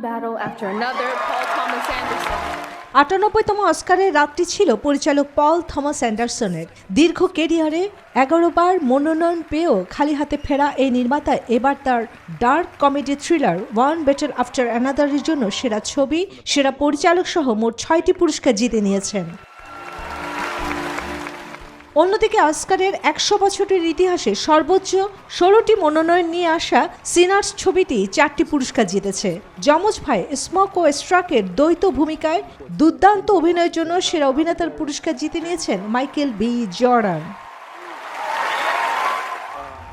battle after another. Paul Thomas Anderson. ৯৮তম অস্কারের রাতটি ছিল পরিচালক পল থমাস অ্যান্ডারসনের। দীর্ঘ কেরিয়ারে ১১ বার মনোনয়ন পেয়েও খালি হাতে ফেরা এই নির্মাতা এবার তার dark comedy thriller one better after অ্যানাদারের জন্য সেরা ছবি, সেরা পরিচালক সহ মোট ৬টি পুরস্কার জিতে নিয়েছেন। অন্যদিকে অস্কারের ১০০ বছরের ইতিহাসে সর্বোচ্চ ১৬টি মনোনয়ন নিয়ে আসা সিনার্স ছবিটি ৪টি পুরস্কার জিতেছে। যমজ ভাই স্মোক ও স্ট্রাকের দ্বৈত ভূমিকায় দুর্দান্ত অভিনয়ের জন্য সেরা অভিনেতার পুরস্কার জিতে নিয়েছেন মাইকেল বি জর্ডান।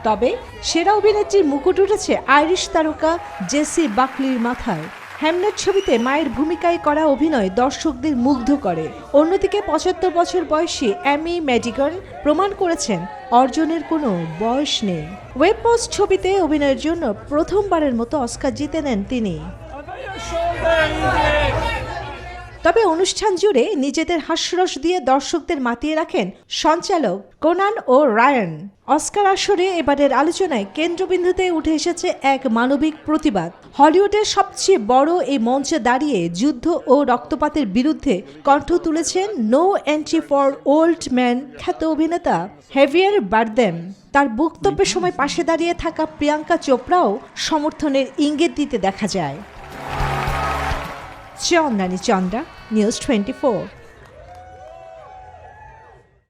তবে সেরা অভিনেত্রীর মুকুট উঠেছে আইরিশ তারকা জেসি বাকলির মাথায়। হ্যামলেট ছবিতে মায়ের ভূমিকায় করা অভিনয় দর্শকদের মুগ্ধ করে। অন্যদিকে ৭৫ বছর বয়সী অ্যামি ম্যাডিগন প্রমাণ করেছেন অর্জনের কোনো বয়স নেই। ওয়েব পোস্ট ছবিতে অভিনয়ের জন্য প্রথমবারের মতো অস্কার জিতে নেন তিনি। তবে অনুষ্ঠান জুড়ে নিজেদের হাস্যরস দিয়ে দর্শকদের মাতিয়ে রাখেন সঞ্চালক কোনান ও রায়ান। অস্কার আসরে এবারের আলোচনায় কেন্দ্রবিন্দুতে উঠে এসেছে এক মানবিক প্রতিবাদ। হলিউডের সবচেয়ে বড় এই মঞ্চে দাঁড়িয়ে যুদ্ধ ও রক্তপাতের বিরুদ্ধে কণ্ঠ তুলেছেন no entry for old man খ্যাত অভিনেতা হেভিয়ার বারদেম। তার বক্তব্যের সময় পাশে দাঁড়িয়ে থাকা প্রিয়াঙ্কা চোপড়াও সমর্থনের ইঙ্গিত দিতে দেখা যায়। চন্দ্রানী চন্দ্রা, নিউজ 24।